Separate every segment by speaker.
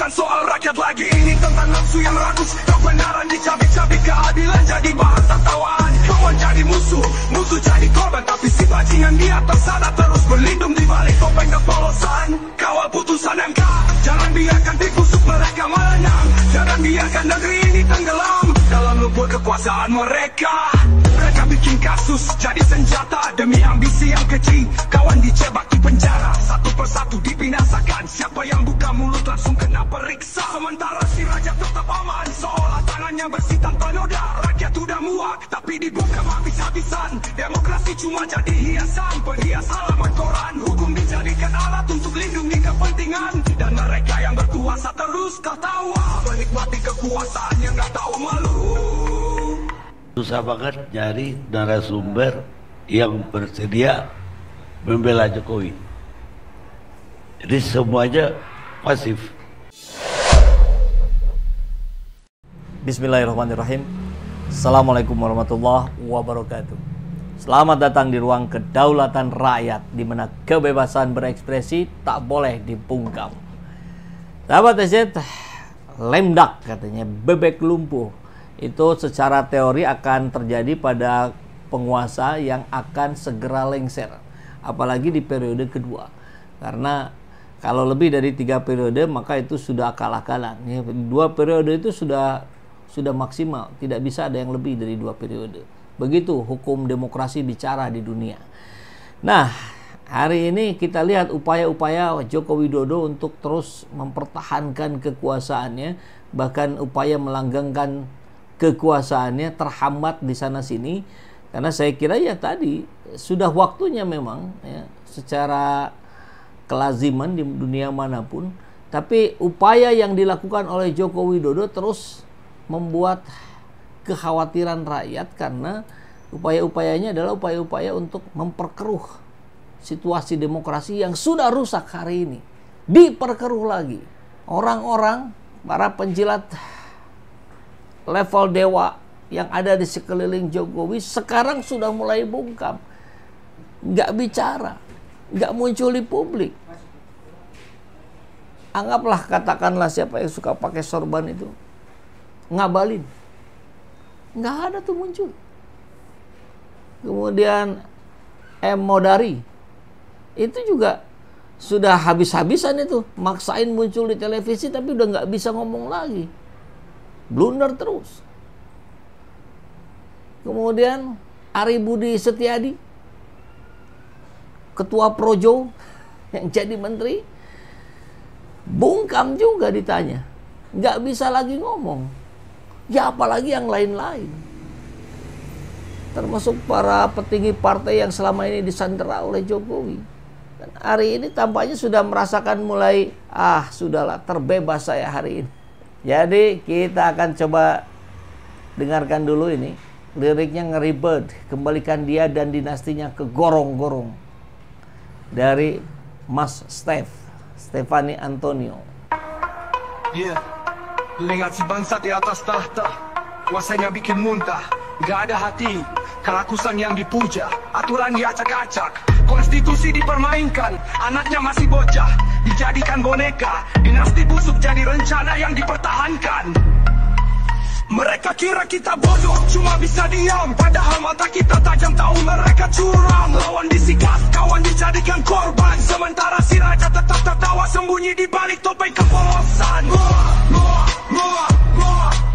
Speaker 1: bukan soal rakyat lagi, ini tentang nafsu yang rakus. Kebenaran dicabik-cabik, keadilan jadi bahan tertawaan. Kawan jadi musuh, musuh jadi korban, tapi si bajingan di atas sana terus berlindung di balik topeng kepolosan. Kawal putusan MK, jangan biarkan dibusuk mereka menang. Jangan biarkan negeri ini tenggelam dalam lumpur kekuasaan mereka. Mereka bikin kasus jadi senjata demi ambisi yang kecil. Kawan dicebak di penjara, satu persatu dibinasakan. Siapa yang buka mulut langsung kena periksa. Sementara si raja tetap aman, seolah tangannya bersih tanpa noda. Rakyat udah muak, tapi dibuka habis-habisan. Demokrasi cuma jadi hiasan, perhias halaman koran. Hukum dijadikan alat untuk lindungi kepentingan. Dan mereka yang berkuasa terus ketawa, menikmati kekuasaan yang gak tahu malu.
Speaker 2: Susah banget nyari narasumber yang bersedia membela Jokowi. Jadi semuanya pasif.
Speaker 3: Bismillahirrahmanirrahim. Assalamualaikum warahmatullahi wabarakatuh. Selamat datang di ruang kedaulatan rakyat, di mana kebebasan berekspresi tak boleh dibungkam. Sahabat SZ, lemdak katanya, bebek lumpuh. Itu secara teori akan terjadi pada penguasa yang akan segera lengser, apalagi di periode kedua. Karena kalau lebih dari 3 periode maka itu sudah akal-akalan. 2 periode itu sudah maksimal, tidak bisa ada yang lebih dari 2 periode. Begitu hukum demokrasi bicara di dunia. Nah, hari ini kita lihat upaya-upaya Joko Widodo untuk terus mempertahankan kekuasaannya, bahkan upaya melanggengkan kekuasaannya terhambat di sana sini, karena saya kira ya tadi sudah waktunya memang ya, secara kelaziman di dunia manapun. Tapi upaya yang dilakukan oleh Joko Widodo terus membuat kekhawatiran rakyat, karena upaya-upayanya adalah upaya-upaya untuk memperkeruh situasi demokrasi yang sudah rusak hari ini. Diperkeruh lagi. Orang-orang, para penjilat level dewa yang ada di sekeliling Jokowi sekarang sudah mulai bungkam, nggak bicara, nggak muncul di publik. Anggaplah, katakanlah siapa yang suka pakai sorban itu, Ngabalin, nggak ada tuh muncul. Kemudian M. Modari itu juga sudah habis-habisan itu, maksain muncul di televisi tapi udah nggak bisa ngomong lagi. Blunder terus. Kemudian Ari Budi Setiadi, ketua Projo yang jadi menteri, bungkam juga ditanya, nggak bisa lagi ngomong. Ya apalagi yang lain-lain, termasuk para petinggi partai yang selama ini disandera oleh Jokowi. Dan hari ini tampaknya sudah merasakan mulai, sudahlah, terbebas saya hari ini. Jadi kita akan coba dengarkan dulu ini liriknya Ngeri Bird, kembalikan dia dan dinastinya ke gorong-gorong, dari Mas Stefani Antonio.
Speaker 1: Lihat si bangsa di atas tahta, kuasanya bikin muntah, gak ada hati, kerakusan yang dipuja, aturan diacak-acak, konstitusi dipermainkan, anaknya masih bocah, dijadikan boneka, dinasti busuk jadi rencana yang dipertahankan. Mereka kira kita bodoh, cuma bisa diam, padahal mata kita tajam, tahu mereka curang. Lawan disikat, kawan dijadikan korban, sementara si raja tetap tertawa sembunyi di balik topeng kepolosan.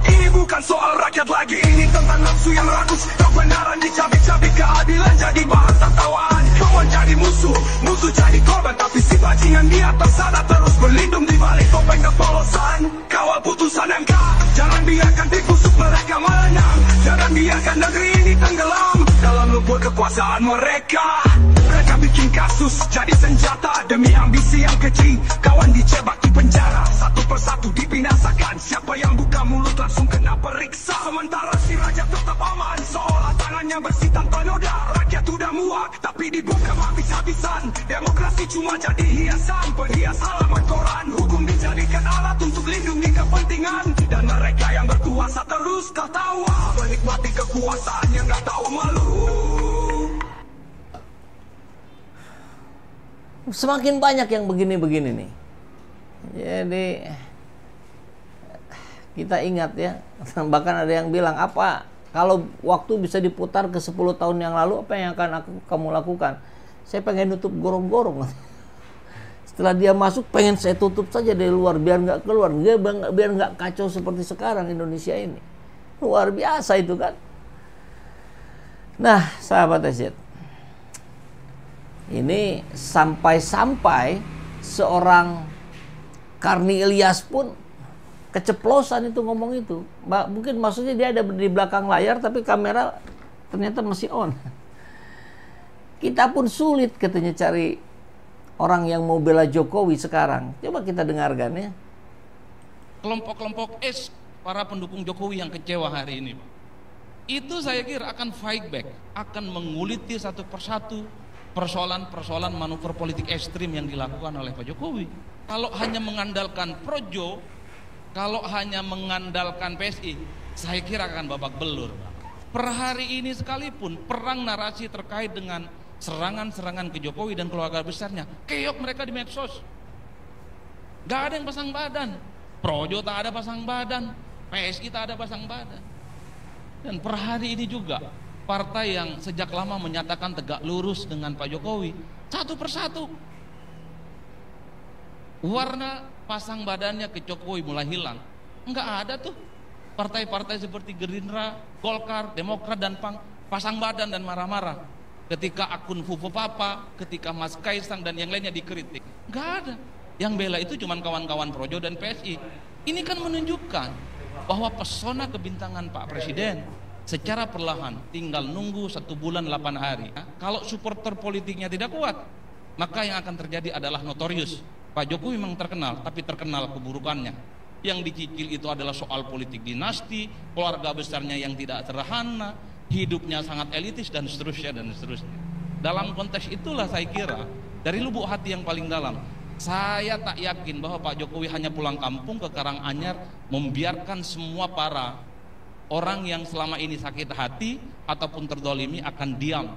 Speaker 1: Ini bukan soal rakyat lagi, ini tentang nafsu yang rakus. Kebenaran dicabik-cabik, keadilan jadi bahan tertawaan. Kawan jadi musuh, musuh jadi korban, tapi si bajingan di atas sana terus berlindung di balik topeng kepolosan. Kawal putusan MK, jangan biarkan dibusuk mereka menang. Jangan biarkan negeri ini tenggelam dalam lumpur kekuasaan mereka. Mereka bikin kasus jadi senjata demi ambisi yang kecil. Kawan dicebak di penjara, satu persatu dibinasakan. Siapa yang buka mulut langsung kena periksa. Sementara si raja tetap aman, seolah tangannya bersih tanpa noda. Rakyat udah muak, tapi dibuka habis-habisan. Demokrasi cuma jadi hiasan, perhias halaman koran. Hukum dijadikan alat untuk lindungi kepentingan. Dan mereka yang berkuasa terus ketawa, menikmati kekuasaan yang gak tahu malu.
Speaker 3: Semakin banyak yang begini-begini nih. Jadi Kita ingat ya, bahkan ada yang bilang, apa kalau waktu bisa diputar ke 10 tahun yang lalu, apa yang akan kamu lakukan? Saya pengen nutup gorong-gorong. Setelah dia masuk, pengen saya tutup saja dari luar, biar nggak keluar, biar nggak kacau seperti sekarang Indonesia ini. Luar biasa itu kan. Nah, sahabat Asyid, ini sampai-sampai seorang Karni Ilyas pun keceplosan itu ngomong itu. Mungkin maksudnya dia ada di belakang layar tapi kamera ternyata masih on. Kita pun sulit katanya cari orang yang mau bela Jokowi sekarang. Coba kita dengarkan ya.
Speaker 4: Kelompok-kelompok para pendukung Jokowi yang kecewa hari ini, Pak, itu saya kira akan fight back, akan menguliti satu persatu persoalan-persoalan manuver politik ekstrim yang dilakukan oleh Pak Jokowi. Kalau hanya mengandalkan Projo, kalau hanya mengandalkan PSI, saya kira akan babak belur. Per hari ini sekalipun perang narasi terkait dengan serangan-serangan ke Jokowi dan keluarga besarnya, keok mereka di medsos. Gak ada yang pasang badan. Projo tak ada pasang badan, PSI tak ada pasang badan. Dan per hari ini juga partai yang sejak lama menyatakan tegak lurus dengan Pak Jokowi, satu persatu warna pasang badannya ke Jokowi mulai hilang. Enggak ada tuh partai-partai seperti Gerindra, Golkar, Demokrat dan PAN pasang badan dan marah-marah ketika akun Fufu Papa, ketika Mas Kaisang dan yang lainnya dikritik. Enggak ada. Yang bela itu cuma kawan-kawan Projo dan PSI. Ini kan menunjukkan bahwa pesona kebintangan Pak Presiden secara perlahan tinggal nunggu 1 bulan 8 hari. Kalau supporter politiknya tidak kuat, maka yang akan terjadi adalah notorius. Pak Jokowi memang terkenal, tapi terkenal keburukannya. Yang dicicil itu adalah soal politik dinasti, keluarga besarnya yang tidak sederhana, hidupnya sangat elitis dan seterusnya dan seterusnya. Dalam konteks itulah saya kira dari lubuk hati yang paling dalam, saya tak yakin bahwa Pak Jokowi hanya pulang kampung ke Karanganyar membiarkan semua para orang yang selama ini sakit hati ataupun terdolimi akan diam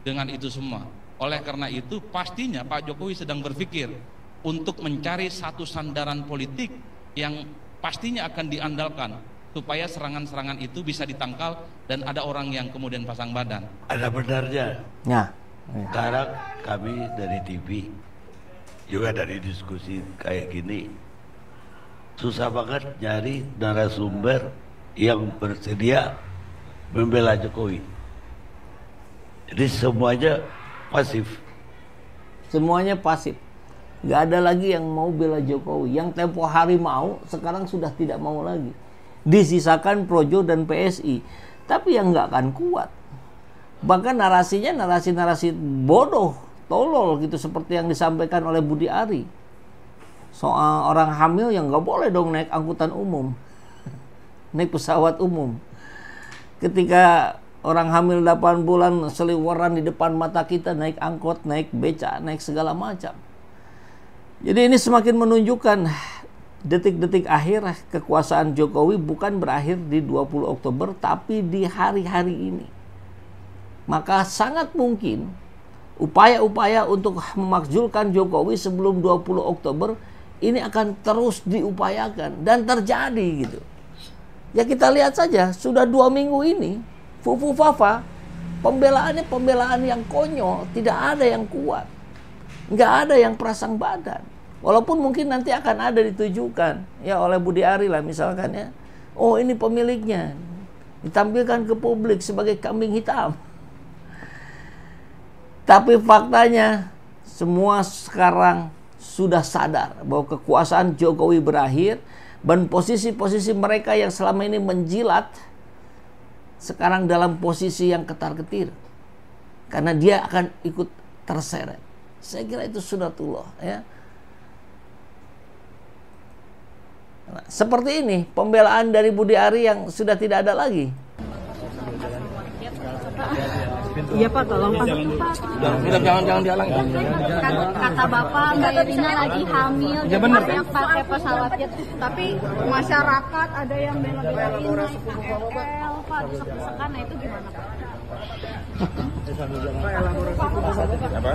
Speaker 4: dengan itu semua. Oleh karena itu pastinya Pak Jokowi sedang berpikir untuk mencari satu sandaran politik yang pastinya akan diandalkan supaya serangan-serangan itu bisa ditangkal dan ada orang yang kemudian pasang badan.
Speaker 2: Ada benarnya.
Speaker 3: Ya.
Speaker 2: Sekarang kami dari TV juga dari diskusi kayak gini susah banget nyari narasumber yang bersedia membela Jokowi. Jadi semuanya pasif.
Speaker 3: Semuanya pasif. Gak ada lagi yang mau bela Jokowi. Yang tempo hari mau, sekarang sudah tidak mau lagi. Disisakan Projo dan PSI. Tapi yang gak akan kuat. Bahkan narasinya narasi-narasi bodoh, tolol gitu, seperti yang disampaikan oleh Budi Ari. Soal orang hamil yang gak boleh dong naik angkutan umum, naik pesawat umum. Ketika orang hamil 8 bulan seliweran di depan mata kita, naik angkot, naik beca, naik segala macam. Jadi ini semakin menunjukkan detik-detik akhir kekuasaan Jokowi bukan berakhir di 20 Oktober, tapi di hari-hari ini. Maka sangat mungkin upaya-upaya untuk memakzulkan Jokowi sebelum 20 Oktober ini akan terus diupayakan dan terjadi gitu. Ya kita lihat saja, sudah 2 minggu ini Fufu Fafa pembelaannya pembelaan yang konyol, tidak ada yang kuat, nggak ada yang perasaan badan. Walaupun mungkin nanti akan ada ditujukan ya oleh Budi Ari lah misalkan ya, oh ini pemiliknya, ditampilkan ke publik sebagai kambing hitam. Tapi faktanya semua sekarang sudah sadar bahwa kekuasaan Jokowi berakhir dan posisi-posisi mereka yang selama ini menjilat sekarang dalam posisi yang ketar-ketir karena dia akan ikut terseret. Saya kira itu sunatullah ya. Nah, seperti ini pembelaan dari Budi Ari yang sudah tidak ada lagi.
Speaker 5: Iya Pak, tolong Pak.
Speaker 4: Jangan dihalang.
Speaker 5: Kata Bapak Mbak Irina lagi hamil, jadi yang pakai pesawat jet. Tapi masyarakat ada yang bela-belain naik KRL, Pak, desek-desekan. Nah itu gimana Pak?
Speaker 4: Apa?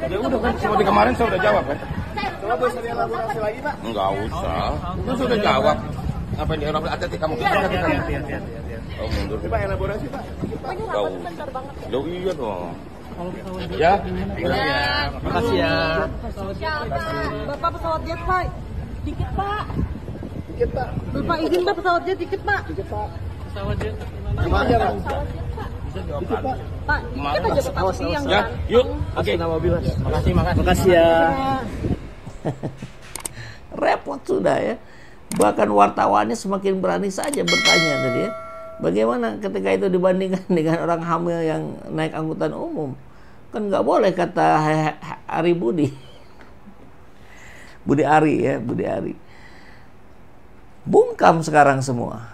Speaker 4: Ya udah kan, seperti kemarin saya udah jawab kan.
Speaker 6: Coba bisa dielaborasi lagi, Pak?
Speaker 7: Enggak usah. Itu sudah jawab. Apa yang dielaborasi? Hati-hati kamu. Oh, mundur.
Speaker 6: Coba elaborasi, Pak.
Speaker 7: Jauh. Jauh iya dong. Ya.
Speaker 6: Makasih ya.
Speaker 5: Bapak pesawat jet, Pak. Dikit, Pak.
Speaker 6: Dikit, Pak.
Speaker 5: Bapak izin, Pak, pesawat jet dikit, Pak.
Speaker 6: Dikit, Pak.
Speaker 5: Pesawat jet.
Speaker 6: Gimana, Pak?
Speaker 7: Dikit,
Speaker 6: Pak.
Speaker 5: Pak, dikit aja Bapak sih yang
Speaker 7: Ya, yuk.
Speaker 6: Oke. Mobil, Mas.
Speaker 3: Makasih ya. Repot sudah ya. Bahkan wartawannya semakin berani saja bertanya tadi ya. Bagaimana ketika itu dibandingkan dengan orang hamil yang naik angkutan umum? Kan nggak boleh kata Ari Budi. Budi Ari ya, Budi Ari. Bungkam sekarang semua.